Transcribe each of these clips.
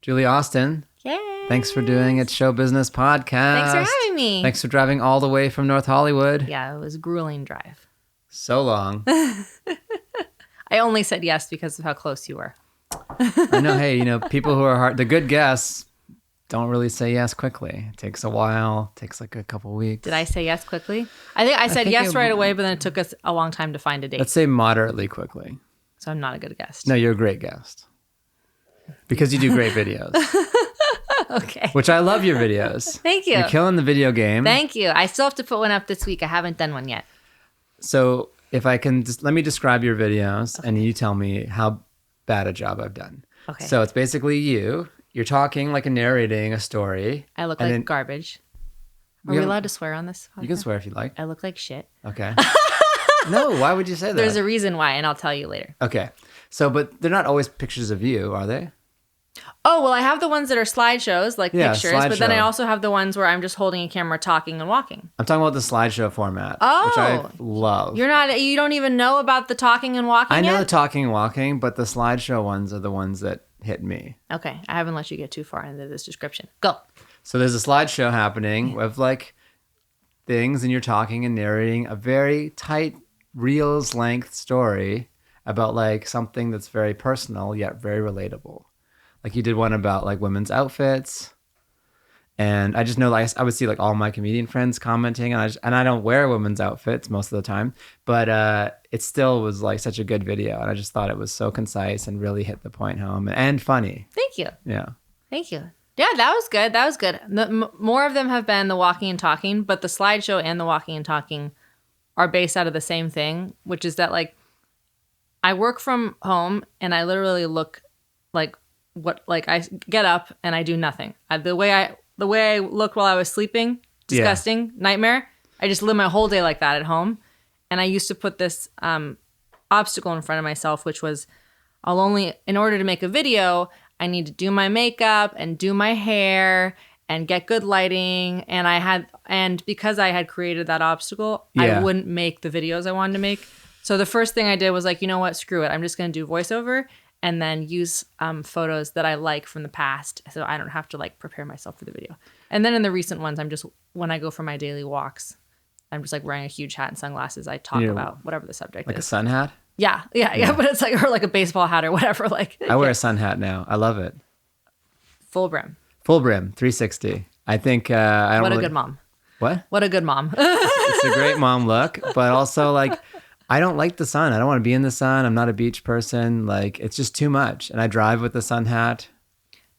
Julie Austin. Yay. Thanks for doing It's Show Business Podcast. Thanks for having me. Thanks for driving all the way from North Hollywood. Yeah, it was a grueling drive. So long. I only said yes because of how close you were. I know. Hey, people who are the good guests don't really say yes quickly. It takes a while. It takes like a couple weeks. Did I say yes quickly? I think I said yes right away, but then it took us a long time to find a date. Let's say moderately quickly. So I'm not a good guest. No, you're a great guest. Because you do great videos. Okay. Which I love your videos. Thank you. You're killing the video game. Thank you. I still have to put one up this week. I haven't done one yet. So if I can let me describe your videos and you tell me how bad a job I've done. Okay. So it's basically you're talking like narrating a story. I look like garbage. Are we allowed to swear on this podcast? You can swear if you like. I look like shit. Okay. No, why would you say that? There's a reason why, and I'll tell you later. Okay. So, but they're not always pictures of you, are they? Oh, well, I have the ones that are slideshows, like pictures, but then I slideshow. also have the ones where I'm just holding a camera, talking and walking. I'm talking about the slideshow format, which I love. You don't even know about the talking and walking I know yet? the talking and walking, but the slideshow ones are the ones that hit me. Okay, I haven't let you get too far into this description. Go. So there's a slideshow happening with like things, and you're talking and narrating a very tight reels length story about like something that's very personal yet very relatable. Like you did one about like women's outfits, and I just know like I would see like all my comedian friends commenting, and I don't wear women's outfits most of the time, but it still was like such a good video, and I just thought it was so concise and really hit the point home and funny. Thank you. Yeah. Thank you. Yeah, that was good. That was good. More of them have been the walking and talking, but the slideshow and the walking and talking are based out of the same thing, which is that like I work from home and I literally look like I get up and I do nothing. The way I looked while I was sleeping, disgusting, nightmare. I just live my whole day like that at home. And I used to put this obstacle in front of myself, which was in order to make a video, I need to do my makeup and do my hair and get good lighting. And because I had created that obstacle, I wouldn't make the videos I wanted to make. So the first thing I did was like, you know what, screw it. I'm just going to do voiceover and then use photos that I like from the past, so I don't have to like prepare myself for the video. And then in the recent ones, when I go for my daily walks, I'm just like wearing a huge hat and sunglasses. I talk about whatever the subject like is. a sun hat? Yeah, but it's like, or like a baseball hat or whatever. Like I wear a sun hat now. I love it. Full brim. Full brim, 360. I think I don't What a really... good mom. What? What a good mom. It's a great mom look, but also like I don't like the sun. I don't want to be in the sun. I'm not a beach person. Like it's just too much. And I drive with the sun hat.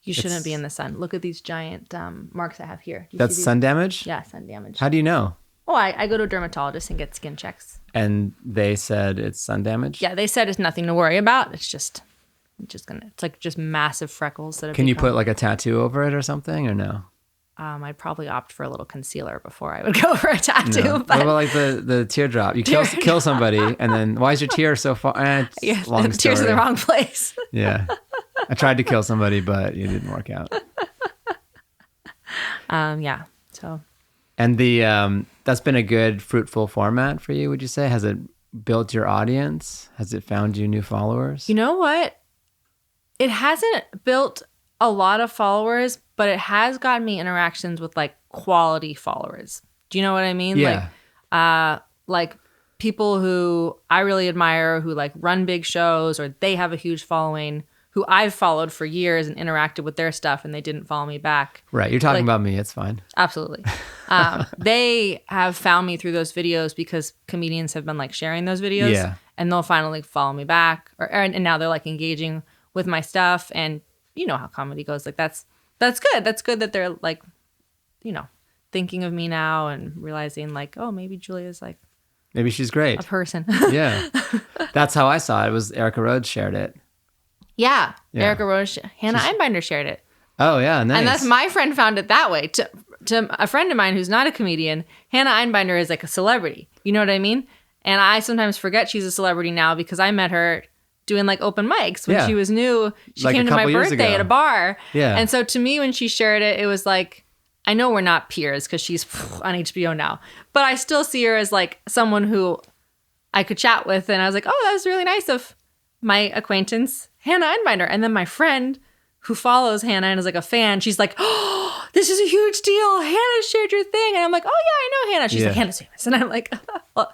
You shouldn't be in the sun. Look at these giant marks I have here. That's sun damage? Yeah, sun damage. How do you know? Oh, I go to a dermatologist and get skin checks. And they said it's sun damage? Yeah, they said it's nothing to worry about. It's just massive freckles that have Can you become- put like a tattoo over it or something or no? I'd probably opt for a little concealer before I would go for a tattoo. No. But What about like the teardrop? You kill somebody and then why is your tear so far? Long story. Tears in the wrong place. Yeah. I tried to kill somebody, but it didn't work out. Yeah. So. And that's been a good, fruitful format for you, would you say? Has it built your audience? Has it found you new followers? You know what? It hasn't built a lot of followers, but it has gotten me interactions with like quality followers. Do you know what I mean? Yeah. Like people who I really admire, who like run big shows or they have a huge following, who I've followed for years and interacted with their stuff and they didn't follow me back. Right. You're talking about me. It's fine. Absolutely. They have found me through those videos because comedians have been like sharing those videos. Yeah. And they'll finally follow me back. And now they're like engaging with my stuff. And you know how comedy goes. Like that's good. That's good that they're like, thinking of me now and realizing like, oh, maybe Julia's like maybe she's great. a person. Yeah. That's how I saw it. It was Erica Rhodes shared it. Yeah. Yeah. Erica Rose, Hannah Einbinder shared it. Oh, yeah. Nice. And that's my friend found it that way. To a friend of mine who's not a comedian, Hannah Einbinder is like a celebrity. You know what I mean? And I sometimes forget she's a celebrity now because I met her doing like open mics when she was new. She like came to my birthday at a bar. Yeah. And so to me, when she shared it, it was like, I know we're not peers because she's on HBO now, but I still see her as like someone who I could chat with. And I was like, oh, that was really nice of my acquaintance, Hannah Einbinder. And then my friend who follows Hannah and is like a fan, she's like, oh, this is a huge deal. Hannah shared your thing. And I'm like, oh yeah, I know Hannah. She's like, Hannah's famous. And I'm like, well,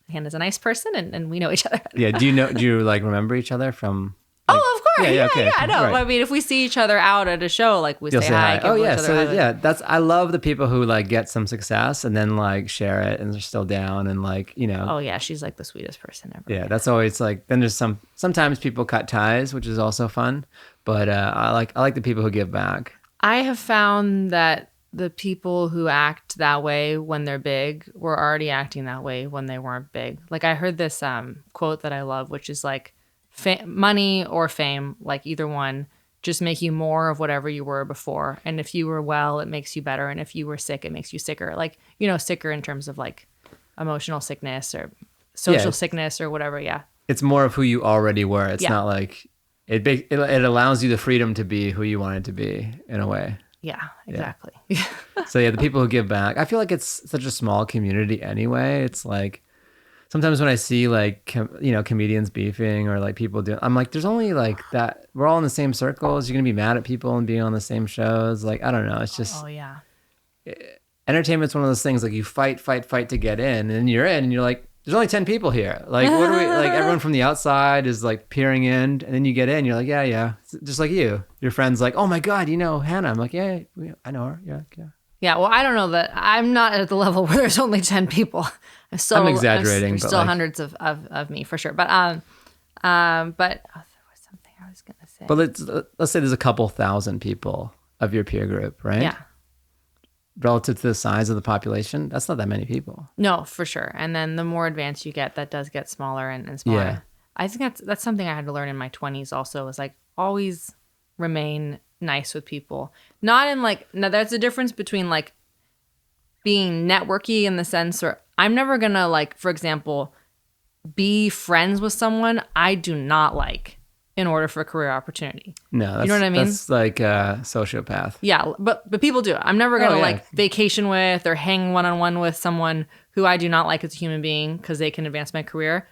Hannah's a nice person and we know each other. Yeah. Do you like remember each other from? Oh, of course. Yeah, okay. I know. Right. I mean, if we see each other out at a show, like we You'll say hi. Oh yeah, each other so hugs. yeah, I love the people who like get some success and then like share it and they're still down and like, you know. Oh yeah, she's like the sweetest person ever. Yeah, that's always like. Then there's sometimes people cut ties, which is also fun. But I like the people who give back. I have found that the people who act that way when they're big were already acting that way when they weren't big. Like I heard this quote that I love, which is like, money or fame, like either one, just make you more of whatever you were before. And if you were well, it makes you better. And if you were sick, it makes you sicker. Like, you know, sicker in terms of like emotional sickness or social sickness or whatever. Yeah. It's more of who you already were. It's not like it allows you the freedom to be who you wanted to be in a way. Yeah, exactly. Yeah. So yeah, the people who give back, I feel like it's such a small community anyway. It's like, sometimes when I see like, comedians beefing or like people doing, I'm like, there's only like that. We're all in the same circles. You're going to be mad at people and being on the same shows. Like, I don't know. It's just, oh yeah. Entertainment's one of those things like you fight to get in and then you're in and you're like, there's only 10 people here. Like, what do we, like everyone from the outside is like peering in and then you get in, you're like, yeah. Just like you, your friend's like, oh my God, you know Hannah. I'm like, yeah, I know her. Yeah. Yeah, well, I don't know that I'm not at the level where there's only 10 people. I'm exaggerating. There's still like, hundreds of me for sure. But there was something I was gonna say. But let's say there's a couple thousand people of your peer group, right? Yeah. Relative to the size of the population, that's not that many people. No, for sure. And then the more advanced you get, that does get smaller and smaller. Yeah. I think that's something I had to learn in my 20s also, is like always remain nice with people. Not in like, now there's a difference between like being networky in the sense where I'm never gonna like, for example, be friends with someone I do not like in order for a career opportunity. No, that's, you know what I mean? That's like a sociopath. Yeah, but people do it. I'm never gonna like vacation with or hang one-on-one with someone who I do not like as a human being because they can advance my career.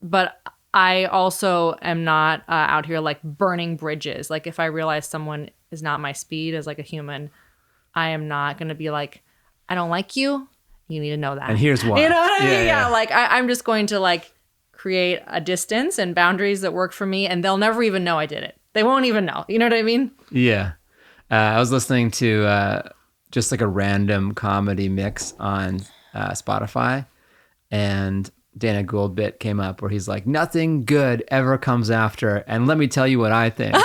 But I also am not out here like burning bridges. Like if I realize someone is not my speed as like a human, I am not going to be like, I don't like you. You need to know that. And here's why. You know what I mean? Yeah. Like I'm just going to like create a distance and boundaries that work for me. And they'll never even know I did it. They won't even know. You know what I mean? Yeah. I was listening to just like a random comedy mix on Spotify, and Dana Gould bit came up where he's like, nothing good ever comes after, and let me tell you what I think. And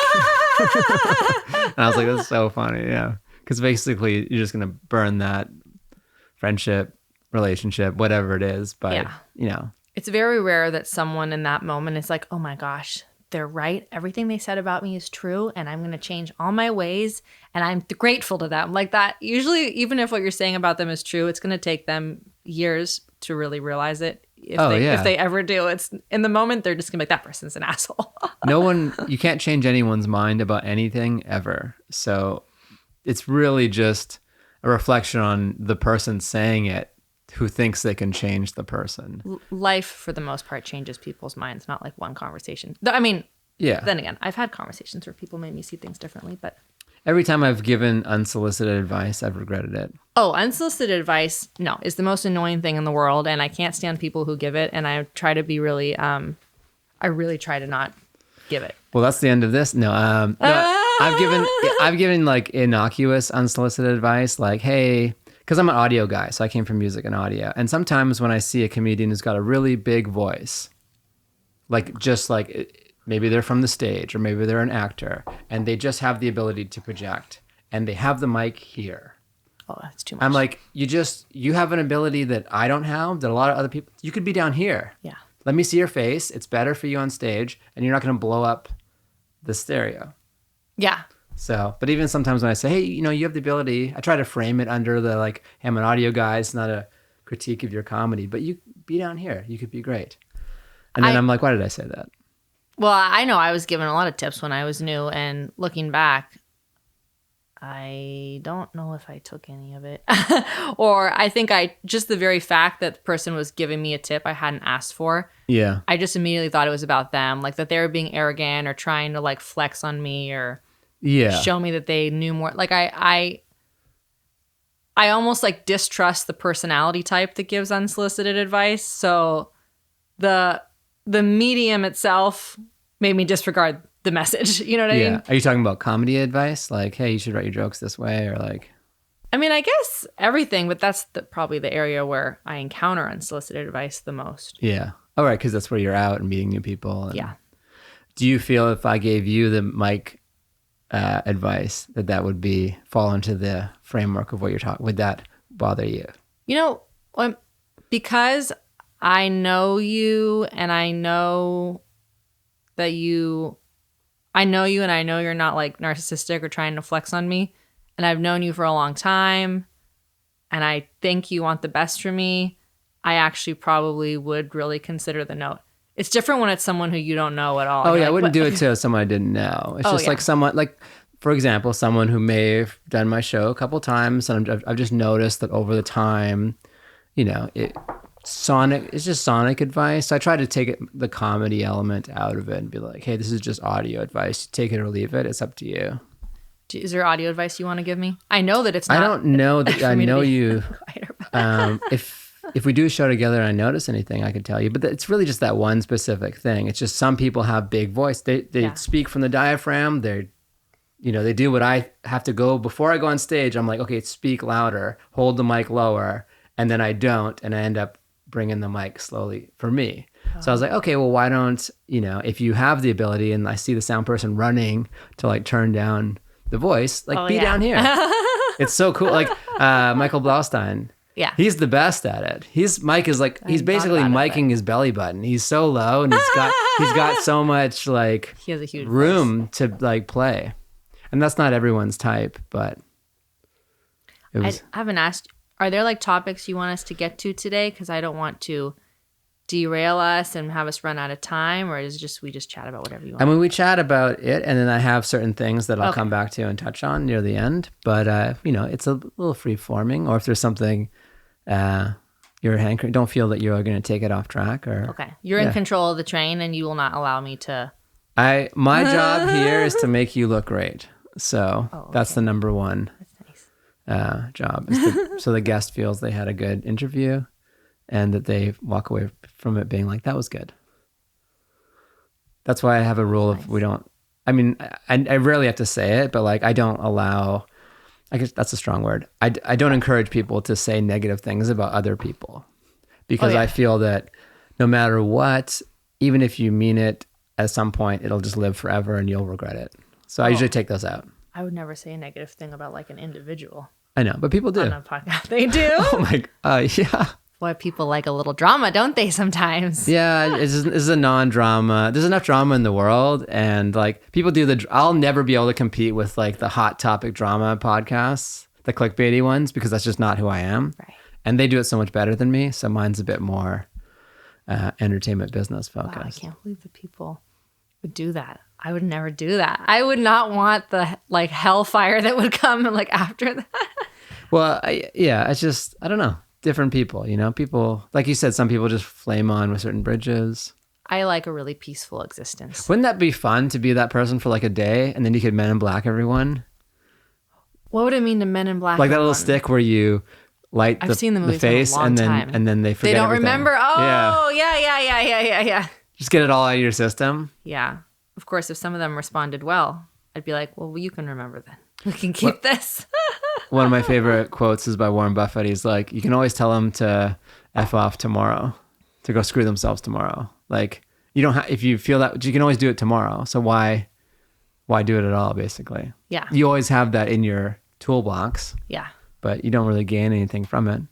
I was like, that's so funny. Yeah. Because basically you're just going to burn that friendship, relationship, whatever it is. But, it's very rare that someone in that moment is like, oh my gosh, they're right. Everything they said about me is true. And I'm going to change all my ways. And I'm grateful to them. Like that, usually, even if what you're saying about them is true, it's going to take them years to really realize it. If they ever do, it's in the moment, they're just gonna be like, that person's an asshole. You can't change anyone's mind about anything ever. So it's really just a reflection on the person saying it who thinks they can change the person. Life, for the most part, changes people's minds, not like one conversation. I mean, then again, I've had conversations where people made me see things differently, but every time I've given unsolicited advice, I've regretted it. Oh, unsolicited advice, no, is the most annoying thing in the world, and I can't stand people who give it, and I try to be really, I really try to not give it. Well, that's the end of this. No, I've given like innocuous unsolicited advice, like, hey, because I'm an audio guy, so I came from music and audio, and sometimes when I see a comedian who's got a really big voice, like just like maybe they're from the stage or maybe they're an actor and they just have the ability to project and they have the mic here. Oh, that's too much. I'm like, you have an ability that I don't have, that a lot of other people, you could be down here. Yeah. Let me see your face. It's better for you on stage and you're not going to blow up the stereo. Yeah. So, but even sometimes when I say, hey, you have the ability, I try to frame it under the like, hey, I'm an audio guy. It's not a critique of your comedy, but you be down here. You could be great. And then I'm like, why did I say that? Well, I know I was given a lot of tips when I was new, and looking back, I don't know if I took any of it. Or I think just the very fact that the person was giving me a tip I hadn't asked for. Yeah. I just immediately thought it was about them, like that they were being arrogant or trying to like flex on me, or Yeah. show me that they knew more. Like I almost like distrust the personality type that gives unsolicited advice. So the medium itself made me disregard the message. You know what I Yeah. mean? Are you talking about comedy advice? Like, hey, you should write your jokes this way, or like... I mean, I guess everything, but that's probably the area where I encounter unsolicited advice the most. Yeah. All right, because that's where you're out and meeting new people. And Yeah. do you feel if I gave you the mic advice that would fall into the framework of what you're talking? Would that bother you? You know, because I know you and I know that I know you and I know you're not like narcissistic or trying to flex on me. And I've known you for a long time. And I think you want the best for me. I actually probably would really consider the note. It's different when it's someone who you don't know at all. Oh, You're yeah. I like, wouldn't "What?" do it to someone I didn't know. It's Oh, just yeah. like someone, like, for example, someone who may have done my show a couple times. And I've just noticed that over the time, you know, it's just sonic advice. I try to take the comedy element out of it and be like, hey, this is just audio advice. Take it or leave it. It's up to you. Is there audio advice you want to give me? I know that it's not. I don't know that I me to know be you. quieter. If we do a show together and I notice anything, I could tell you. But it's really just that one specific thing. It's just some people have big voice. They Yeah. speak from the diaphragm. They do what I have to go before I go on stage. I'm like, okay, speak louder, hold the mic lower, and then I don't, and I end up bringing the mic slowly for me. So I was like, okay, well, why don't, if you have the ability and I see the sound person running to like turn down the voice, like be yeah. down here. It's so cool. Like Michael Blaustein. Yeah. He's the best at it. His mic is like, he's basically about it, miking his belly button. He's so low and he's got so much like He has a huge room to like play. And that's not everyone's type, but it was. I haven't asked, are there like topics you want us to get to today? Because I don't want to derail us and have us run out of time, or is it just we just chat about whatever you want? I mean, we chat about it, and then I have certain things that I'll Okay. come back to and touch on near the end. But it's a little free forming. Or if there's something you're hankering, don't feel that you're going to take it off track. Or Okay. You're in control of the train and you will not allow me to. my job here is to make you look great. So that's okay. the number one That's nice. job, so the guest feels they had a good interview, and that they walk away from it being like, that was good. That's why I have a rule of we don't. I mean, I rarely have to say it, but like I don't allow. I guess that's a strong word. I don't encourage people to say negative things about other people, because I feel that no matter what, even if you mean it, at some point it'll just live forever and you'll regret it. So I usually take those out. I would never say a negative thing about like an individual I know, but people do. on a podcast. They do. Oh my, yeah. Boy, people like a little drama, don't they, sometimes? Yeah, it's a non-drama. There's enough drama in the world, and like people do I'll never be able to compete with like the hot topic drama podcasts, the clickbaity ones, because that's just not who I am. Right. And they do it so much better than me. So mine's a bit more entertainment business Wow, I focused. can't believe that people would do that. I would never do that. I would not want the like hellfire that would come like after that. Well, it's just I don't know. Different people, people like you said. Some people just flame on with certain bridges. I like a really peaceful existence. Wouldn't that be fun to be that person for like a day, and then you could Men in Black everyone? What would it mean to Men in Black? Like that little everyone? stick where you light I've seen the movies face for a long and then time. and then they forget They don't everything. remember. Oh, yeah. Just get it all out of your system. Yeah. Of course, if some of them responded well, I'd be like, well, you can remember then. We can keep this. One of my favorite quotes is by Warren Buffett. He's like, you can always tell them to F off tomorrow, to go screw themselves tomorrow. Like you don't have, if you feel that, you can always do it tomorrow. So why do it at all, basically? Yeah. You always have that in your toolbox, Yeah. but you don't really gain anything from it.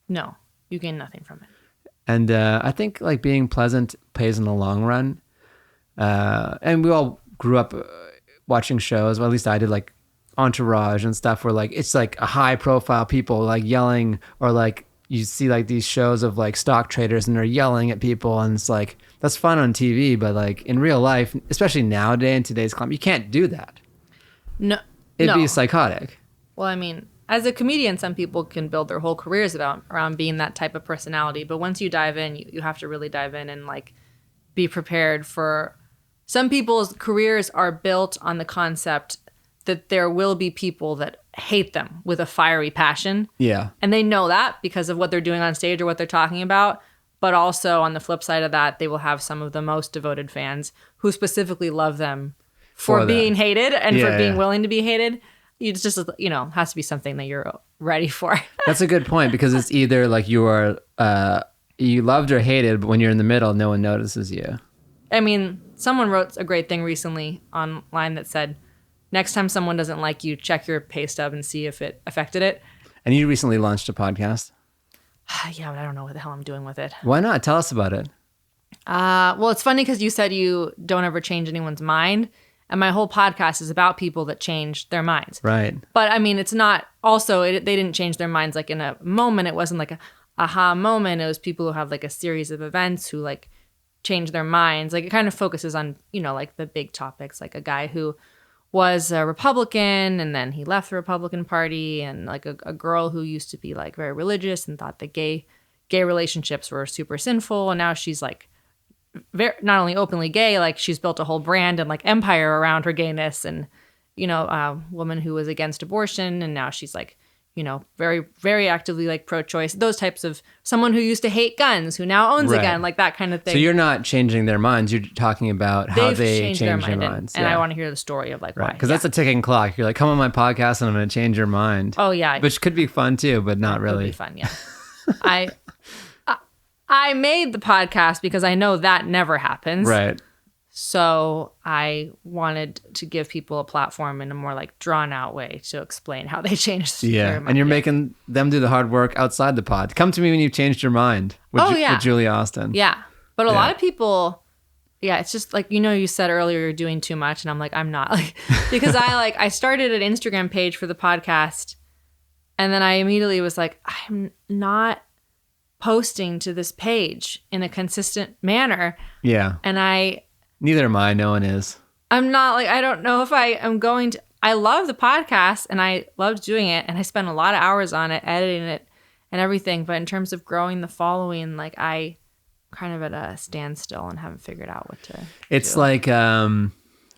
No, you gain nothing from it. And I think like being pleasant pays in the long run. And we all grew up watching shows, well, at least I did, like Entourage and stuff, where like it's like a high profile people like yelling, or like you see like these shows of like stock traders and they're yelling at people, and it's like that's fun on TV, but like in real life, especially nowadays in today's climate, you can't do that. No. It'd no. be psychotic. Well, I mean, as a comedian, some people can build their whole careers around being that type of personality. But once you dive in, you have to really dive in and like be prepared for. Some people's careers are built on the concept that there will be people that hate them with a fiery passion. Yeah. And they know that because of what they're doing on stage or what they're talking about. But also on the flip side of that, they will have some of the most devoted fans who specifically love them for being hated and for being willing to be hated. It's just, has to be something that you're ready for. That's a good point, because it's either like you are, you loved or hated, but when you're in the middle, no one notices you. I mean, someone wrote a great thing recently online that said, next time someone doesn't like you, check your pay stub and see if it affected it. And you recently launched a podcast. Yeah, but I don't know what the hell I'm doing with it. Why not? Tell us about it. Well, it's funny because you said you don't ever change anyone's mind. And my whole podcast is about people that change their minds. Right. But I mean, it's not also, they didn't change their minds like in a moment. It wasn't like a aha moment. It was people who have like a series of events who like change their minds. Like it kind of focuses on, like the big topics, like a guy who was a Republican and then he left the Republican Party, and like a girl who used to be like very religious and thought that gay relationships were super sinful. And now she's like very, not only openly gay, like she's built a whole brand and like empire around her gayness. And, a woman who was against abortion, and now she's like, very, very actively like pro-choice, those types of someone who used to hate guns, who now owns a gun, like that kind of thing. So you're not changing their minds. You're talking about how they changed their minds. And I want to hear the story of like why. Because that's a ticking clock. You're like, come on my podcast and I'm going to change your mind. Oh, yeah. Which could be fun too, but not really. Could be fun, yeah. I made the podcast because I know that never happens. Right. So I wanted to give people a platform in a more like drawn out way to explain how they changed their mind. And you're making them do the hard work outside the pod. Come to me when you've changed your mind with Julia Austin. Yeah. But a lot of people, it's just like, you said earlier you're doing too much. And I'm like, I'm not. Like, because I started an Instagram page for the podcast. And then I immediately was like, I'm not posting to this page in a consistent manner. Yeah. And neither am I. No one is. I'm not like, I don't know if I am going to. I love the podcast and I loved doing it. And I spent a lot of hours on it, editing it and everything. But in terms of growing the following, like I kind of at a standstill and haven't figured out what to It's do. like,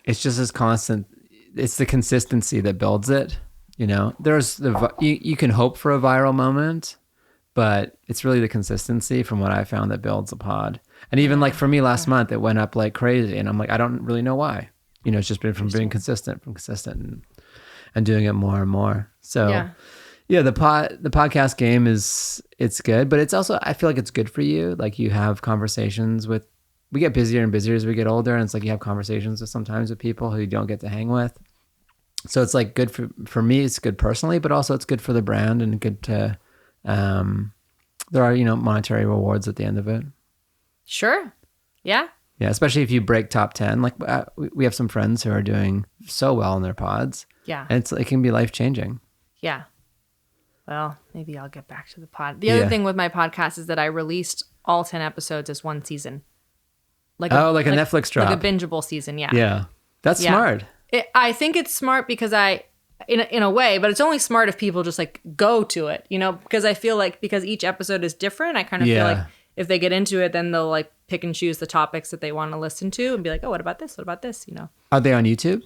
it's just as constant. It's the consistency that builds it. There's you can hope for a viral moment, but it's really the consistency from what I found that builds a pod. And even like for me last month, it went up like crazy. And I'm like, I don't really know why. It's just been from being consistent and doing it more and more. So the podcast game it's good, but it's also, I feel like it's good for you. Like you have conversations we get busier and busier as we get older. And it's like you have conversations sometimes with people who you don't get to hang with. So it's like good for me, it's good personally, but also it's good for the brand and good to, there are, monetary rewards at the end of it. Sure. Yeah. Yeah. Especially if you break top 10, like we have some friends who are doing so well in their pods. Yeah. And it can be life changing. Yeah. Well, maybe I'll get back to the pod. The other thing with my podcast is that I released all 10 episodes as one season. Like a Netflix drop. Like a bingeable season. Yeah. Yeah. That's smart. I think it's smart because in a way, but it's only smart if people just like go to it, because I feel like because each episode is different, I kind of feel like if they get into it, then they'll like pick and choose the topics that they want to listen to and be like, oh, what about this? What about this? Are they on YouTube?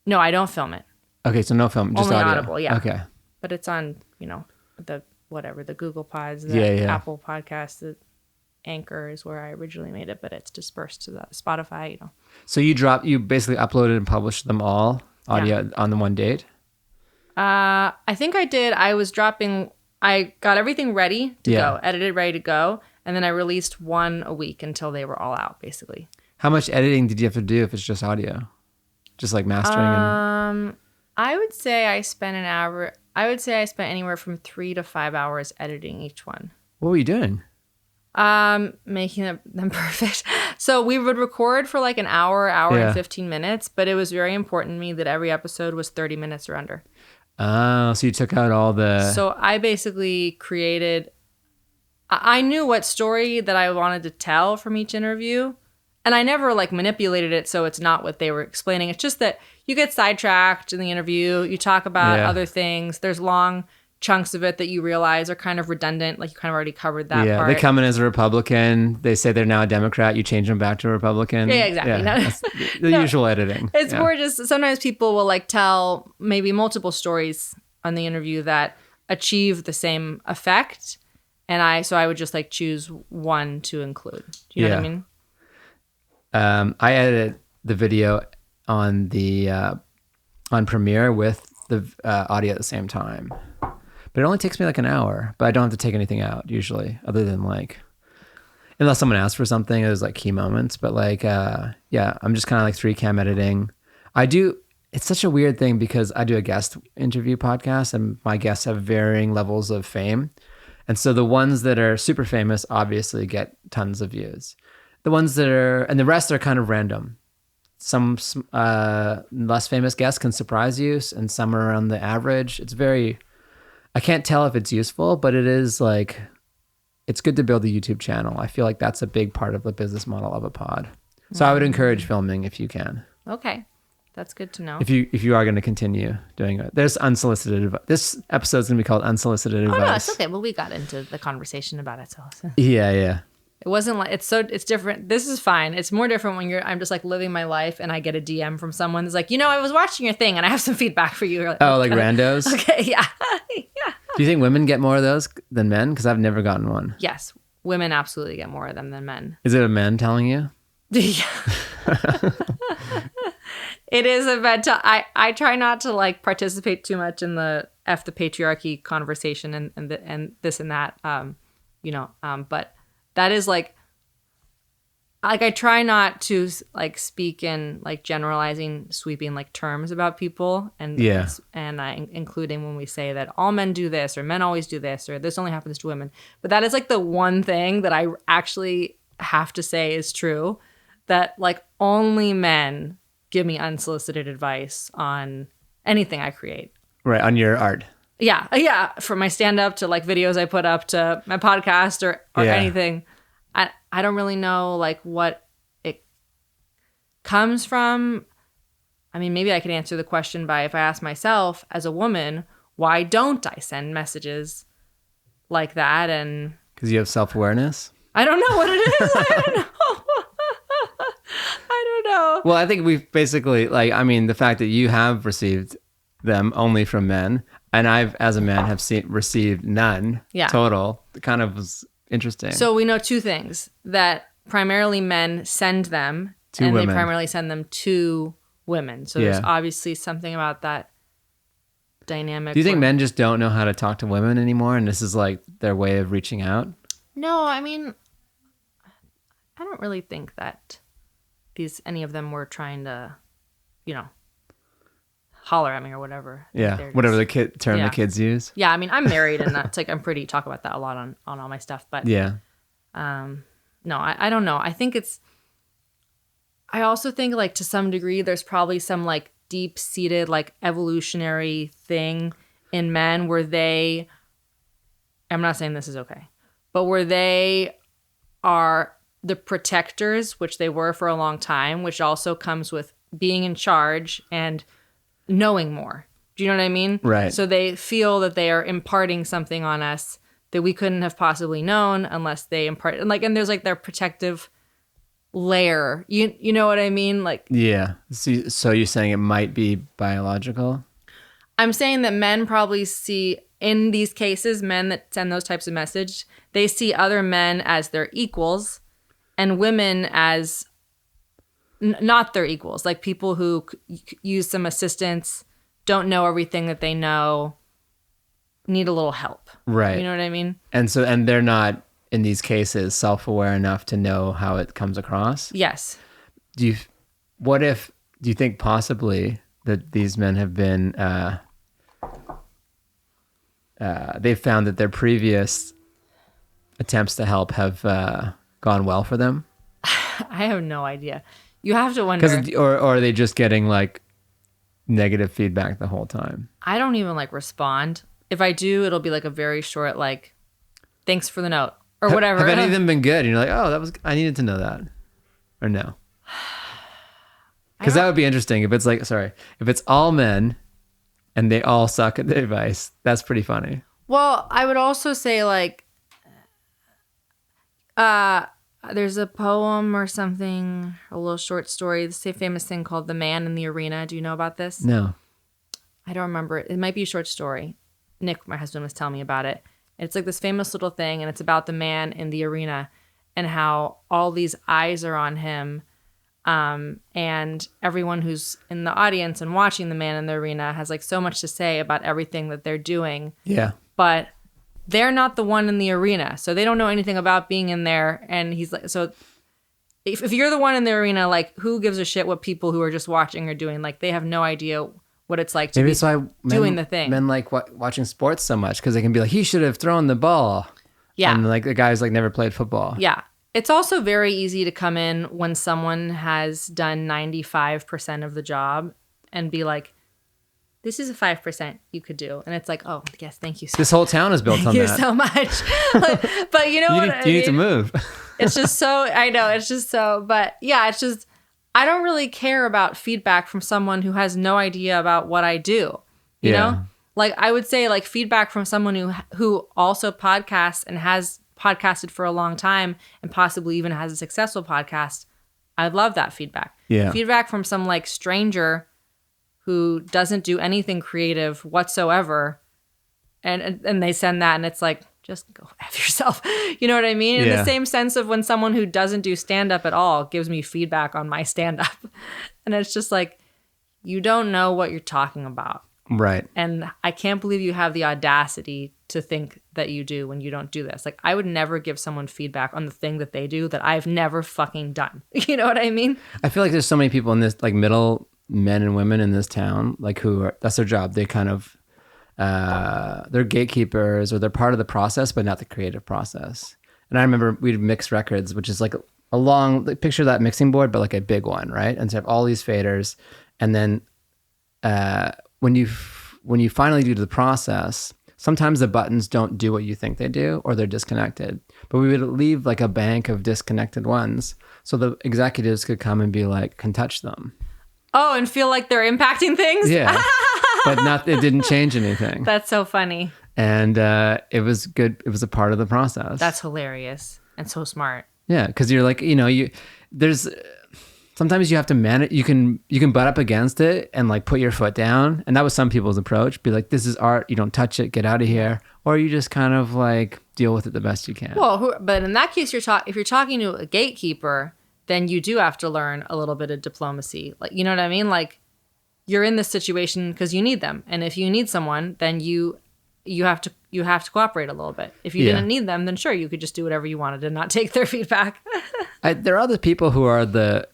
No, I don't film it. Okay. So no film, just only audio. Audible. Yeah. Okay. But it's on, the Google Pods, the Apple Podcasts, the Anchor is where I originally made it, but it's dispersed to the Spotify, So you basically uploaded and published them all audio on the one date? I think I did. I got everything ready to go, edited, ready to go. And then I released one a week until they were all out, basically. How much editing did you have to do if it's just audio? Just like mastering I would say I spent anywhere from 3 to 5 hours editing each one. What were you doing? Making them perfect. So we would record for like an hour and 15 minutes, but it was very important to me that every episode was 30 minutes or under. Oh, so you took out all the... So I basically I knew what story that I wanted to tell from each interview, and I never like manipulated it so it's not what they were explaining. It's just that you get sidetracked in the interview, you talk about other things, there's long chunks of it that you realize are kind of redundant. Like you kind of already covered that Yeah, part. they come in as a Republican. They say they're now a Democrat. You change them back to a Republican. Yeah, exactly. No. That's the usual editing. It's more just sometimes people will like tell maybe multiple stories on the interview that achieve the same effect. And I would just like choose one to include. Do you know what I mean? I edit the video on the on Premiere with the audio at the same time. But it only takes me like an hour, but I don't have to take anything out usually, other than like, unless someone asks for something, there's like key moments. But like, yeah, I'm just kind of like 3-cam editing. It's such a weird thing because I do a guest interview podcast and my guests have varying levels of fame. And so the ones that are super famous obviously get tons of views. The ones that are, and the rest are kind of random. Some less famous guests can surprise you and some are around the average. I can't tell if it's useful, but it is like, it's good to build a YouTube channel. I feel like that's a big part of the business model of a pod. So I would encourage filming if you can. Okay. That's good to know. If you are going to continue doing it. There's unsolicited advice. This episode's going to be called Unsolicited Advice. Oh, no, it's okay. Well, we got into the conversation about it. So Yeah. it wasn't like, it's different. This is fine. It's more different when I'm just like living my life and I get a DM from someone that's like, I was watching your thing and I have some feedback for you. Like, like randos? Okay, yeah. Yeah. Do you think women get more of those than men? Because I've never gotten one. Yes, women absolutely get more of them than men. Is it a man telling you? Yeah. It is a bad time. I try not to like participate too much in the F the patriarchy conversation and this and that. But that is like I try not to like speak in like generalizing, sweeping like terms about people, and including when we say that all men do this or men always do this or this only happens to women. But that is like the one thing that I actually have to say is true, that like only men give me unsolicited advice on anything I create. Right, on your art. Yeah. From my stand-up to like videos I put up to my podcast or anything. I don't really know like what it comes from. I mean, maybe I could answer the question by if I ask myself as a woman, why don't I send messages like that? And because you have self-awareness? I don't know what it is. I don't know. I don't know. Well, I think we've basically the fact that you have received them only from men, and I've, as a man, have received none total. It kind of was interesting. So we know two things: that primarily men send them, to women. They primarily send them to women. So there's obviously something about that dynamic. Do you think men just don't know how to talk to women anymore, and this is like their way of reaching out? No, I mean, I don't really think that any of them were trying to, holler at me or whatever. Yeah, whatever the term the kids use. Yeah, I mean, I'm married and that's like, talk about that a lot on all my stuff. But yeah. No, I don't know. I also think like to some degree, there's probably some like deep-seated like evolutionary thing in men where I'm not saying this is okay, but where they are the protectors, which they were for a long time, which also comes with being in charge and knowing more. Do you know what I mean? Right. So they feel that they are imparting something on us that we couldn't have possibly known unless they impart. And there's like their protective layer. You know what I mean? Like, yeah. So you're saying it might be biological? I'm saying that men probably see, in these cases, men that send those types of messages, they see other men as their equals and women as not their equals, like people who use some assistance, don't know everything that they know, need a little help. Right. You know what I mean? And they're not, in these cases, self-aware enough to know how it comes across? Yes. Do you think possibly that these men have been, they've found that their previous attempts to help have gone well for them? I have no idea. You have to wonder. Or are they just getting like negative feedback the whole time? I don't even like respond. If I do, it'll be like a very short, like, thanks for the note or whatever. Have any of them been good? And you're like, oh, I needed to know that. Or no? Because that would be interesting. If it's all men and they all suck at the advice, that's pretty funny. Well, I would also say like there's a poem or something, a little short story, this famous thing called The Man in the Arena. Do you know about this? No. I don't remember it. It might be a short story. Nick, my husband, was telling me about it. It's like this famous little thing, and it's about the man in the arena and how all these eyes are on him. And everyone who's in the audience and watching the man in the arena has like so much to say about everything that they're doing. Yeah. But they're not the one in the arena. So they don't know anything about being in there. And he's like, so if you're the one in the arena, like who gives a shit what people who are just watching are doing? Like they have no idea what it's like to Maybe be that's why doing the thing. Men like watching sports so much because they can be like, he should have thrown the ball. Yeah. And like the guy's like never played football. Yeah. It's also very easy to come in when someone has done 95% of the job and be like, this is a 5% you could do. And it's like, oh, yes, thank you so much. This whole town is built on Thank you that. so much. But you know what I mean? You need to move. It's just so, I know, it's just so, but yeah, it's just, I don't really care about feedback from someone who has no idea about what I do. You know? Like I would say like feedback from someone who also podcasts and has podcasted for a long time and possibly even has a successful podcast. I'd love that feedback. Yeah. Feedback from some like stranger who doesn't do anything creative whatsoever. And they send that and it's like, just go F yourself. You know what I mean? In the same sense of when someone who doesn't do stand-up at all gives me feedback on my stand-up. And it's just like, you don't know what you're talking about. Right. And I can't believe you have the audacity to think that you do when you don't do this. Like, I would never give someone feedback on the thing that they do that I've never fucking done. You know what I mean? I feel like there's so many people in this, like middle men and women in this town, like who are, that's their job. They kind of, they're gatekeepers or they're part of the process, but not the creative process. And I remember we'd mix records, which is like a long, like, picture that mixing board, but like a big one, right? And so have all these faders. And then when you finally do the process, sometimes the buttons don't do what you think they do, or they're disconnected. But we would leave like a bank of disconnected ones, so the executives could come and be like, can touch them. Oh, and feel like they're impacting things? Yeah, but it didn't change anything. That's so funny. And it was good. It was a part of the process. That's hilarious and so smart. Yeah, because you're like, there's sometimes you have to manage. You can butt up against it and like put your foot down. And that was some people's approach. Be like, this is art. You don't touch it. Get out of here. Or you just kind of like deal with it the best you can. Well, but in that case, if you're talking to a gatekeeper, then you do have to learn a little bit of diplomacy. Like, you know what I mean? Like, you're in this situation because you need them, and if you need someone, then you have to cooperate a little bit. If you didn't need them, then sure, you could just do whatever you wanted and not take their feedback. There are other people they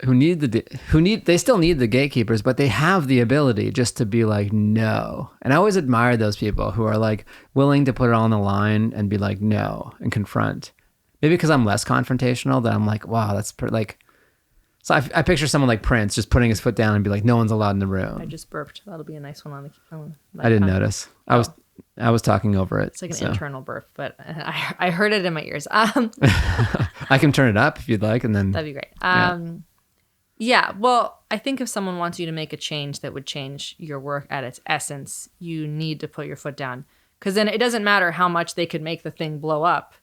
still need the gatekeepers, but they have the ability just to be like, no. And I always admire those people who are like willing to put it on the line and be like, no, and confront. Maybe because I'm less confrontational, that I'm like, wow, that's like. So I picture someone like Prince just putting his foot down and be like, no one's allowed in the room. I just burped. That'll be a nice one on the. I didn't notice. I was talking over it. It's like an internal burp, but I heard it in my ears. I can turn it up if you'd like, and then that'd be great. Yeah. Well, I think if someone wants you to make a change that would change your work at its essence, you need to put your foot down, because then it doesn't matter how much they could make the thing blow up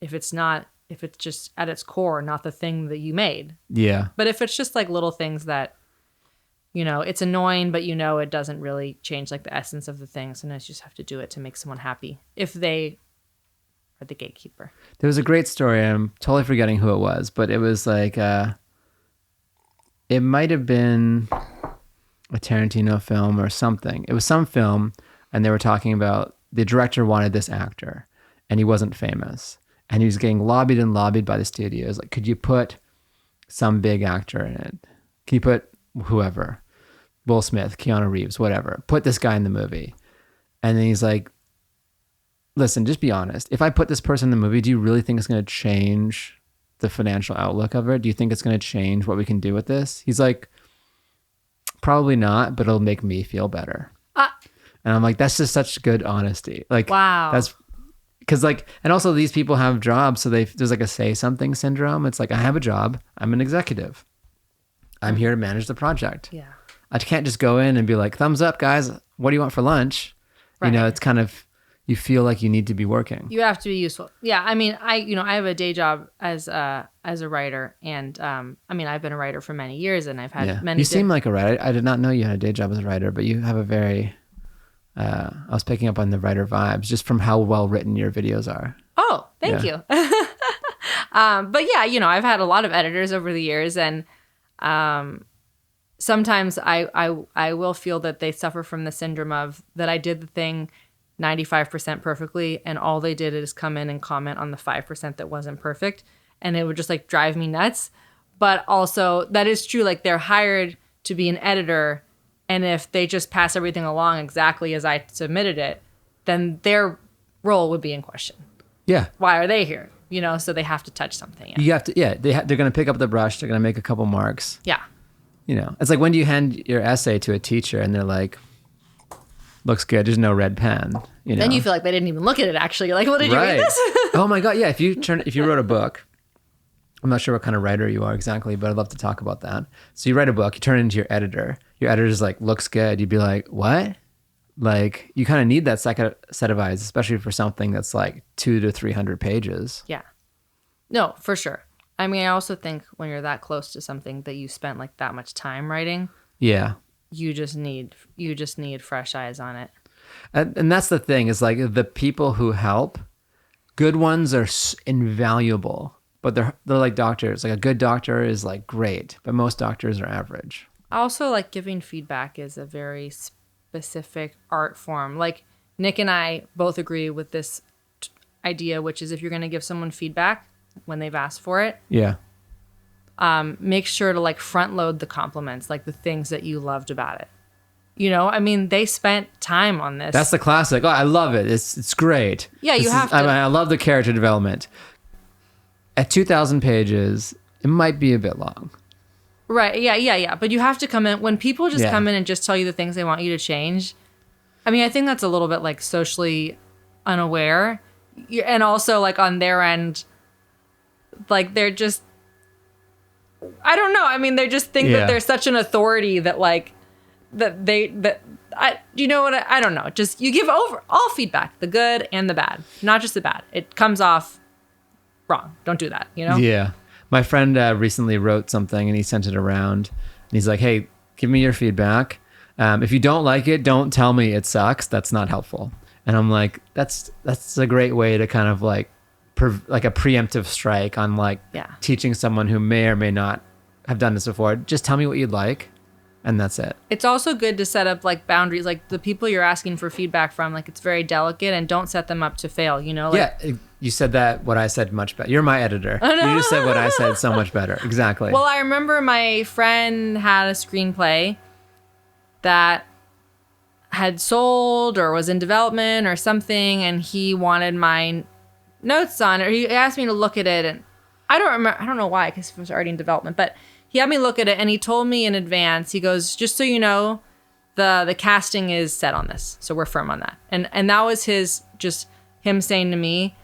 if it's just at its core not the thing that you made. Yeah. But if it's just like little things that, it's annoying, but it doesn't really change like the essence of the thing. Sometimes you just have to do it to make someone happy if they are the gatekeeper. There was a great story. I'm totally forgetting who it was, but it was like, it might have been a Tarantino film or something. It was some film, and they were talking about the director wanted this actor, and he wasn't famous. And he was getting lobbied and lobbied by the studios. Like, could you put some big actor in it? Can you put whoever? Will Smith, Keanu Reeves, whatever. Put this guy in the movie. And then he's like, listen, just be honest. If I put this person in the movie, do you really think it's going to change the financial outlook of it? Do you think it's going to change what we can do with this? He's like, probably not, but it'll make me feel better. And I'm like, that's just such good honesty. Like, wow. That's... Because and also these people have jobs, so there's like a say something syndrome. It's like, I have a job, I'm an executive, I'm here to manage the project. Yeah, I can't just go in and be like, thumbs up, guys. What do you want for lunch? Right. It's kind of, you feel like you need to be working. You have to be useful. Yeah, I mean, I have a day job as a writer, and I mean, I've been a writer for many years, and I've had many. You seem like a writer. I did not know you had a day job as a writer, but you have a very. I was picking up on the writer vibes just from how well written your videos are. Oh, thank you. But yeah, I've had a lot of editors over the years, and sometimes I will feel that they suffer from the syndrome of that I did the thing 95% perfectly, and all they did is come in and comment on the 5% that wasn't perfect, and it would just like drive me nuts. But also, that is true. Like, they're hired to be an editor, and if they just pass everything along exactly as I submitted it, then their role would be in question. Yeah. Why are they here? So they have to touch something. Yeah. You have to. Yeah. They're going to pick up the brush. They're going to make a couple marks. Yeah. It's like when do you hand your essay to a teacher and they're like, looks good, there's no red pen. Then you feel like they didn't even look at it. Actually, you're like, well, did you read this? Oh my god, yeah. If you wrote a book, I'm not sure what kind of writer you are exactly, but I'd love to talk about that. So you write a book, you turn it into your editor. Your editor's like, looks good. You'd be like, what? Like, you kind of need that second set of eyes, especially for something that's like 200 to 300 pages. Yeah. No, for sure. I mean, I also think when you're that close to something that you spent like that much time writing, yeah, you just need fresh eyes on it. And that's the thing, is like the people who help, good ones are invaluable, but they're like doctors. Like, a good doctor is like great, but most doctors are average. Also, like, giving feedback is a very specific art form. Like, Nick and I both agree with this idea, which is if you're going to give someone feedback when they've asked for it, yeah, make sure to like front load the compliments, like the things that you loved about it. I mean, they spent time on this. That's the classic. Oh, I love it. It's great. Yeah, you have to. I love the character development. At 2,000 pages, it might be a bit long. Right. Yeah. But you have to come in when people just come in and just tell you the things they want you to change. I mean, I think that's a little bit like socially unaware, and also like on their end, like they're just, I don't know. I mean, they just think that they're such an authority that like I don't know. Just, you give over all feedback, the good and the bad, not just the bad. It comes off wrong. Don't do that. Yeah. My friend recently wrote something and he sent it around and he's like, hey, give me your feedback. If you don't like it, don't tell me it sucks. That's not helpful. And I'm like, that's a great way to kind of like a preemptive strike on like teaching someone who may or may not have done this before. Just tell me what you'd like, and that's it. It's also good to set up like boundaries, like the people you're asking for feedback from, like it's very delicate, and don't set them up to fail, Like, you said that what I said much better. You're my editor. You just said what I said so much better. Exactly. Well, I remember my friend had a screenplay that had sold or was in development or something, and he wanted my notes on it. He asked me to look at it, and I don't know why, because it was already in development, but he had me look at it, and he told me in advance, he goes, just so you know, the casting is set on this, so we're firm on that. And that was him saying to me,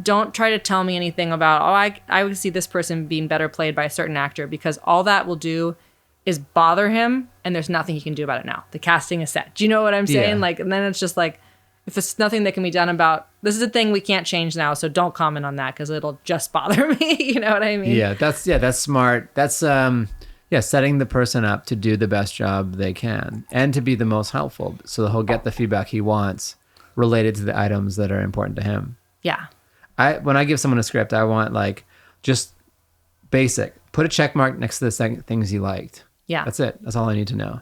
don't try to tell me anything about, I would see this person being better played by a certain actor, because all that will do is bother him, and there's nothing he can do about it now. The casting is set. Do you know what I'm saying? Yeah. Like, and then it's just like, if it's nothing that can be done about, this is a thing we can't change now, so don't comment on that because it'll just bother me. You know what I mean? Yeah, that's smart. That's setting the person up to do the best job they can and to be the most helpful, so he'll get the feedback he wants related to the items that are important to him. Yeah. When I give someone a script, I want like just basic. Put a check mark next to the things you liked. Yeah. That's it. That's all I need to know.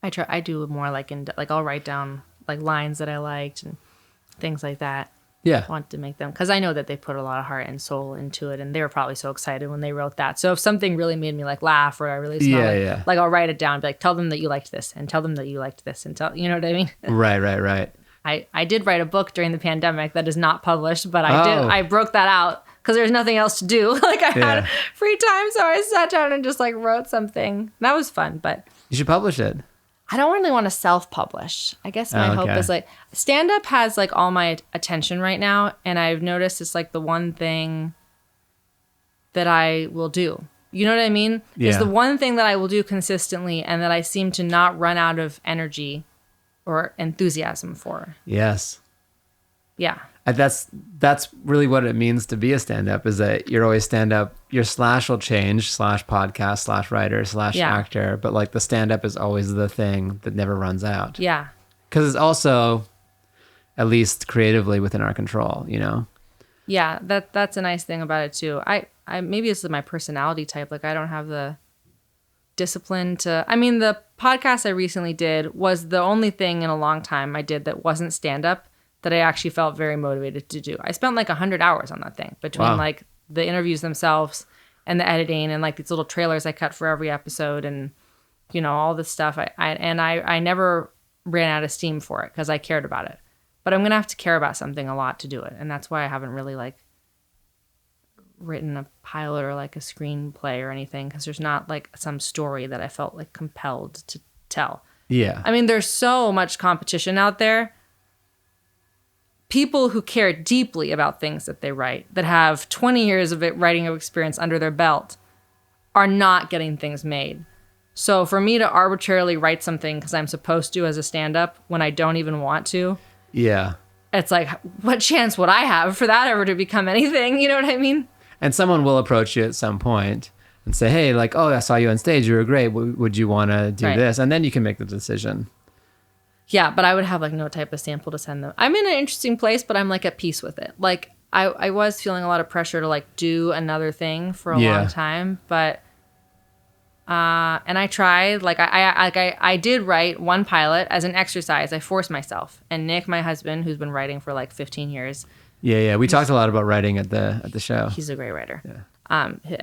I do more like I'll write down like lines that I liked and things like that. Yeah. I want to make them, because I know that they put a lot of heart and soul into it, and they were probably so excited when they wrote that. So if something really made me like laugh, or I really smelled like I'll write it down and be like, tell them that you liked this, and tell them that you liked this, and you know what I mean? Right. I did write a book during the pandemic that is not published, but I broke that out because there's nothing else to do. Like I had free time, so I sat down and just like wrote something. That was fun, but you should publish it. I don't really want to self-publish. I guess my hope is like stand-up has like all my attention right now, and I've noticed it's like the one thing that I will do. You know what I mean? Yeah. It's the one thing that I will do consistently, and that I seem to not run out of energy or enthusiasm for. Yes. Yeah. That's really what it means to be a stand-up, is that you're always stand-up. Your slash will change, slash podcast, slash writer, slash Yeah. actor, but like the stand-up is always the thing that never runs out. Yeah. Because it's also, at least creatively, within our control, you know? Yeah, that's a nice thing about it too. I maybe it's my personality type. Like I don't have the discipline to. I mean, the podcast I recently did was the only thing in a long time I did that wasn't stand up that I actually felt very motivated to do. I spent like 100 hours on that thing between Wow. like the interviews themselves and the editing and like these little trailers I cut for every episode and you know all this stuff. I never ran out of steam for it because I cared about it. But I'm gonna have to care about something a lot to do it, and that's why I haven't really like written a pilot or like a screenplay or anything, because there's not like some story that I felt like compelled to tell. Yeah. I mean, there's so much competition out there. People who care deeply about things that they write, that have 20 years of writing experience under their belt, are not getting things made. So for me to arbitrarily write something because I'm supposed to as a stand-up when I don't even want to, Yeah. it's like, what chance would I have for that ever to become anything? You know what I mean? And someone will approach you at some point and say, hey, like, oh, I saw you on stage. You were great. Would you want to do Right. this? And then you can make the decision. Yeah, but I would have like no type of sample to send them. I'm in an interesting place, but I'm like at peace with it. Like I was feeling a lot of pressure to like do another thing for a Yeah. long time, but and I tried. Like I did write one pilot as an exercise. I forced myself. And Nick, my husband, who's been writing for like 15 years, Yeah. We talked a lot about writing at the show. he's a great writer. Yeah.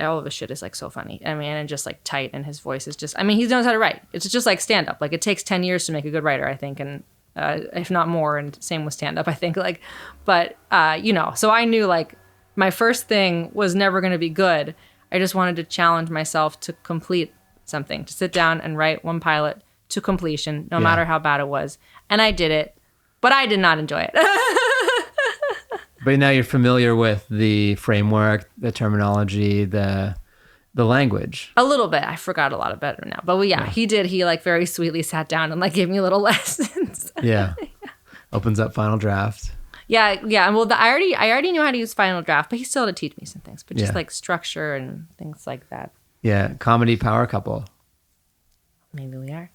All of his shit is like so funny. I mean, and just like tight, and his voice is just. I mean, he knows how to write. It's just like stand up. Like it takes 10 years to make a good writer, I think, and if not more. And same with stand up, I think. Like, but you know, so I knew like my first thing was never going to be good. I just wanted to challenge myself to complete something, to sit down and write one pilot to completion, no matter how bad it was. And I did it, but I did not enjoy it. But now you're familiar with the framework, the terminology, the language. A little bit. I forgot a lot of better now. But well, yeah, he did. He like very sweetly sat down and like gave me little lessons. Yeah. Opens up Final Draft. Yeah. Well, I already knew how to use Final Draft, but he still had to teach me some things. But just Yeah. like structure and things like that. Yeah. Comedy power couple. Maybe we are.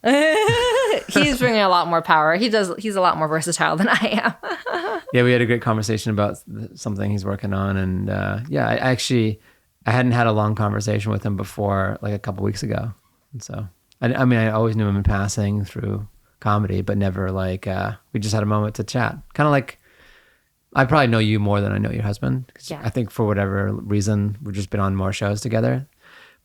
He's bringing a lot more power. He's a lot more versatile than I am. Yeah, we had a great conversation about something he's working on, and I hadn't had a long conversation with him before, like a couple weeks ago, and so I mean, I always knew him in passing through comedy, but never like we just had a moment to chat. Kind of like I probably know you more than I know your husband, 'cause Yeah. I think for whatever reason we've just been on more shows together.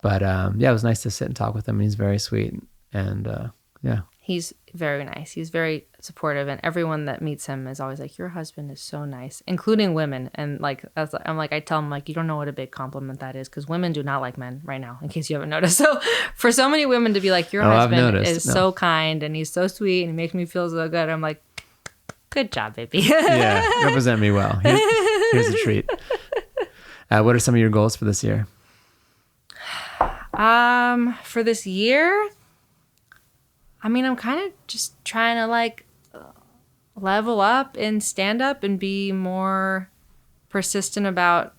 But it was nice to sit and talk with him. He's very sweet, and yeah. He's very nice. He's very supportive, and everyone that meets him is always like, "Your husband is so nice," including women. And like, I'm like, I tell him like, you don't know what a big compliment that is, because women do not like men right now. In case you haven't noticed, so for so many women to be like, "Your I've husband noticed. is No. so kind and he's so sweet and he makes me feel so good," I'm like, "Good job, baby." Yeah, represent me well. Here's a treat. What are some of your goals for this year? For this year, I mean, I'm kind of just trying to like level up in stand up and be more persistent about,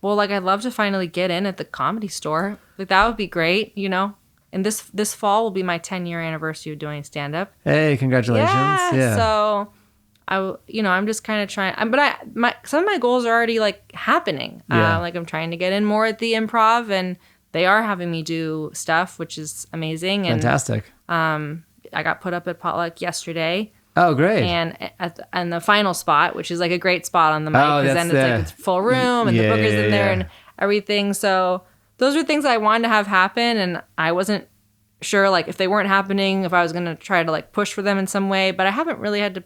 well, like I'd love to finally get in at the Comedy Store. Like that would be great, you know? And this fall will be my 10-year anniversary of doing stand up. Hey, congratulations. Yeah. So I'm just kind of trying, but some of my goals are already like happening. Yeah. Like I'm trying to get in more at the Improv, and they are having me do stuff, which is amazing. And Fantastic. I got put up at Potluck yesterday, Oh, great. and the final spot, which is like a great spot on the mic, Oh, because that's then it's like it's full room and the Yeah, bookers yeah, in there yeah. and everything. So those were things I wanted to have happen, and I wasn't sure like if they weren't happening, if I was gonna try to like push for them in some way. But I haven't really had to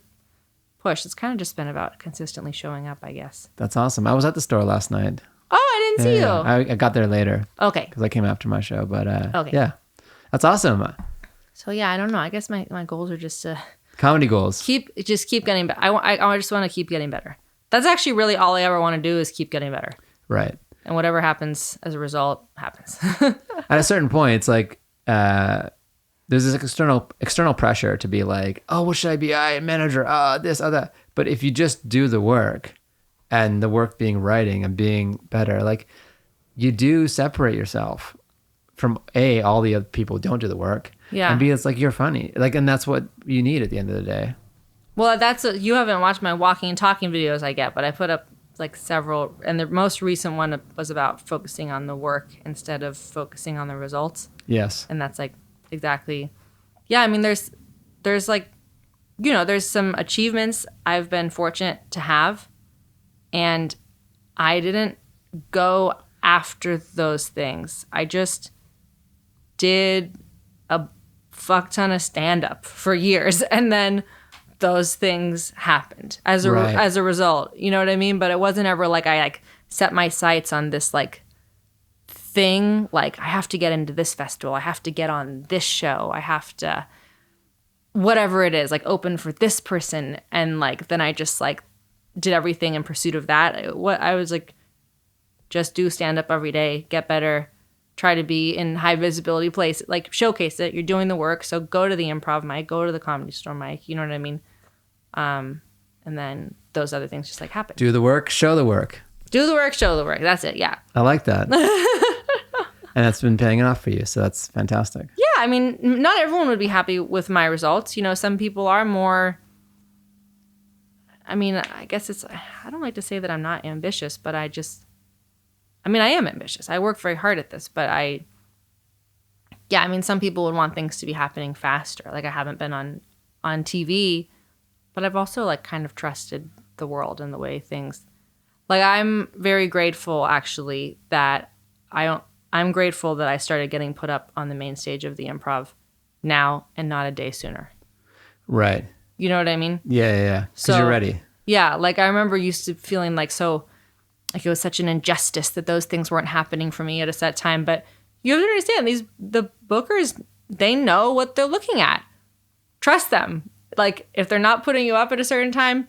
push. It's kind of just been about consistently showing up, I guess. That's awesome. I was at the store last night. Oh, I didn't see you. I got there later Okay. because I came after my show. But Okay. yeah, that's awesome. So yeah, I don't know. I guess my goals are just to Comedy goals. keep getting better. I just want to keep getting better. That's actually really all I ever want to do is keep getting better. Right. And whatever happens as a result happens. At a certain point, it's like there's this external pressure to be like, oh, what should I be? I manager, this, that. But if you just do the work, and the work being writing and being better, like you do separate yourself from all the other people who don't do the work. Yeah. And B, it's like you're funny. Like, and that's what you need at the end of the day. Well, you haven't watched my walking and talking videos I get, but I put up like several, and the most recent one was about focusing on the work instead of focusing on the results. Yes. And that's like exactly, yeah. I mean, there's like, there's some achievements I've been fortunate to have, and I didn't go after those things. I just did a fuck ton of stand-up for years, and then those things happened as a result. You know what I mean? But it wasn't ever like I like set my sights on this like thing. Like I have to get into this festival. I have to get on this show. I have to whatever it is, like open for this person, and like then I just like did everything in pursuit of that. I was like, just do stand up every day, get better, try to be in high visibility place, like showcase it. You're doing the work, so go to the improv mic, go to the Comedy Store mic. You know what I mean? And then those other things just like happen. Do the work, show the work. Do the work, show the work. That's it. Yeah. I like that. And that's been paying off for you, so that's fantastic. Yeah, I mean, not everyone would be happy with my results. Some people are more. I mean, I guess I don't like to say that I'm not ambitious, but I am ambitious. I work very hard at this, but I mean, some people would want things to be happening faster. Like I haven't been on TV, but I've also like kind of trusted the world and the way things, like I'm very grateful actually that I'm grateful that I started getting put up on the main stage of the improv now and not a day sooner. Right. You know what I mean? Yeah. Because you're ready. Yeah. Like I remember used to feeling like like it was such an injustice that those things weren't happening for me at a set time. But you have to understand the bookers, they know what they're looking at. Trust them. Like if they're not putting you up at a certain time,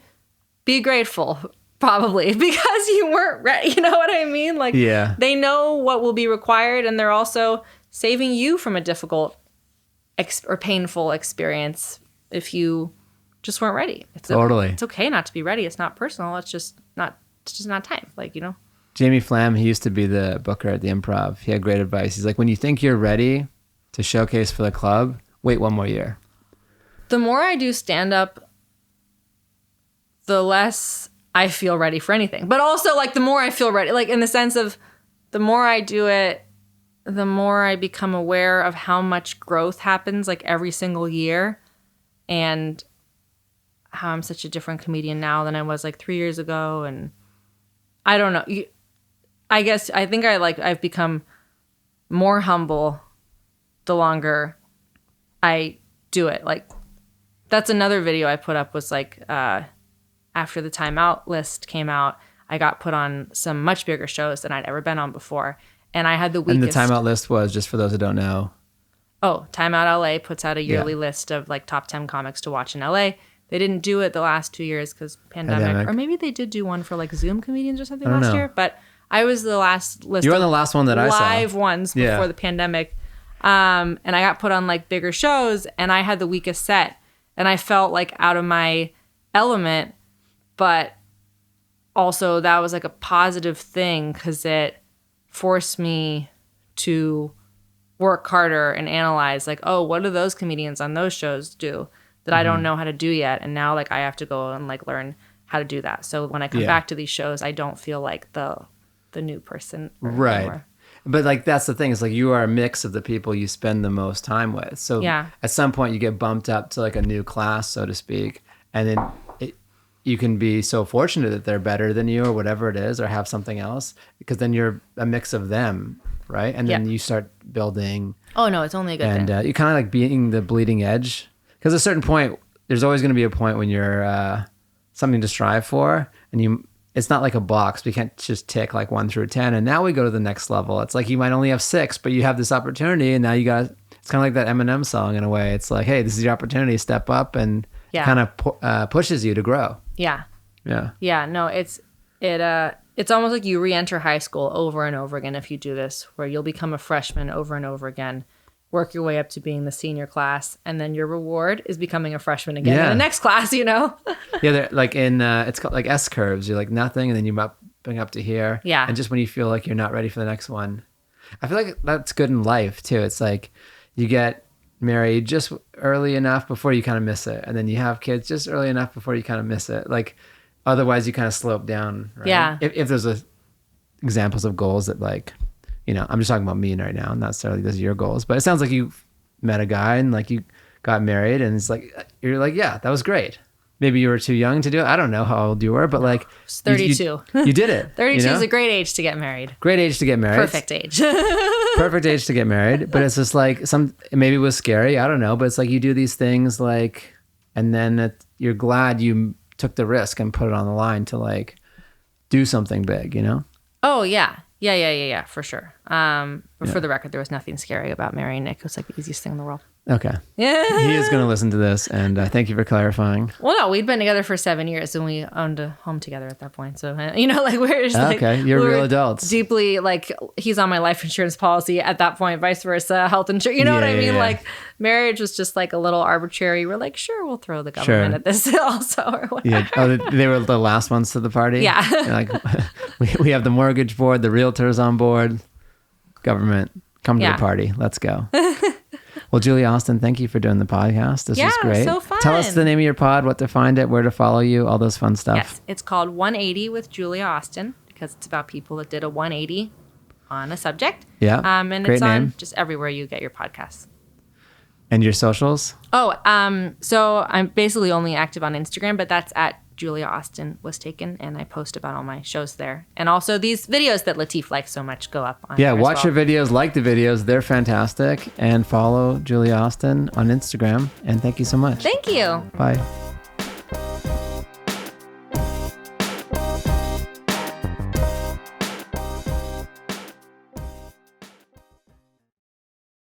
be grateful probably because you weren't ready. You know what I mean? Like yeah. They know what will be required, and they're also saving you from a difficult or painful experience if you just weren't ready. Totally. It's okay not to be ready. It's not personal. It's just not time. Like, Jamie Flam, he used to be the booker at the Improv. He had great advice. He's like, when you think you're ready to showcase for the club, wait one more year. The more I do stand up, the less I feel ready for anything. But also like the more I feel ready, like in the sense of the more I do it, the more I become aware of how much growth happens like every single year, and how I'm such a different comedian now than I was like 3 years ago. And I don't know. I think I've become more humble the longer I do it. Like that's another video I put up was like after the timeout list came out, I got put on some much bigger shows than I'd ever been on before. And I had the weakest. And the timeout list was, just for those that don't know. Oh, Timeout LA puts out a yearly list of like top 10 comics to watch in LA. They didn't do it the last 2 years because pandemic. Or maybe they did do one for like Zoom comedians or something last year. But I was the last list. You were on the last one that I saw. Live ones before the pandemic. And I got put on like bigger shows, and I had the weakest set. And I felt like out of my element, but also that was like a positive thing because it forced me to work harder and analyze like, oh, what do those comedians on those shows do that I don't know how to do yet? And now like I have to go and like learn how to do that. So when I come back to these shows, I don't feel like the new person. Right. Anymore. But like that's the thing, is like you are a mix of the people you spend the most time with. So at some point you get bumped up to like a new class, so to speak, and then you can be so fortunate that they're better than you or whatever it is, or have something else, because then you're a mix of them, right? And then you start building. Oh no, it's only a good thing. And you kind of like being the bleeding edge, because at a certain point, there's always going to be a point when you're something to strive for, and it's not like a box. We can't just tick like 1 through 10, and now we go to the next level. It's like you might only have 6, but you have this opportunity, and now you got. It's kind of like that Eminem song in a way. It's like, hey, this is your opportunity. Step up, and kind of pushes you to grow. Yeah. No, it's almost like you re-enter high school over and over again if you do this, where you'll become a freshman over and over again, work your way up to being the senior class, and then your reward is becoming a freshman again in Yeah. the next class, you know? Yeah, they're like in it's called like S curves. You're like nothing, and then you bring up to here. Yeah. And just when you feel like you're not ready for the next one, I feel like that's good in life too. It's like you get married just early enough before you kind of miss it, and then you have kids just early enough before you kind of miss it. Like otherwise, you kind of slope down. Right? Yeah. If there's examples of goals that like, you know, I'm just talking about me right now, not necessarily those are your goals, but it sounds like you met a guy and like you got married, and it's like you're like, yeah, that was great. Maybe you were too young to do it. I don't know how old you were, but like It's 32. you did it. 32 you know? is a great age to get married. Great age to get married. Perfect age. Perfect age to get married. But it's just like maybe it was scary. I don't know. But it's like you do these things like, and then you're glad you took the risk and put it on the line to like do something big, you know? Oh, yeah. Yeah, for sure. But for the record, there was nothing scary about marrying Nick. It was like the easiest thing in the world. Okay. Yeah. He is going to listen to this, and thank you for clarifying. Well, no, we'd been together for 7 years, and we owned a home together at that point. So, you know, like we're just like, Okay, you're we were real adults. Deeply, like he's on my life insurance policy at that point, vice versa, health insurance. You know what I mean? Yeah. Like marriage was just like a little arbitrary. We're like, sure, we'll throw the government at this also, or whatever. Yeah. Oh, they were the last ones to the party? Yeah. Like we have the mortgage board, the realtors on board, government, come to Yeah. the party. Let's go. Well, Julie Austin, thank you for doing the podcast. This was great. so fun. Tell us the name of your pod, what to find it, where to follow you, all those fun stuff. Yes, it's called 180 with Julia Austin because it's about people that did a 180 on a subject. Yeah. And Great it's name. on just everywhere you get your podcasts. And your socials? Oh, so I'm basically only active on Instagram, but that's at Julia Austin was taken, and I post about all my shows there. And also these videos that Latif likes so much go up on Yeah, there as watch well. your videos, like the videos. They're fantastic. And follow Julia Austin on Instagram. And thank you so much. Thank you. Bye.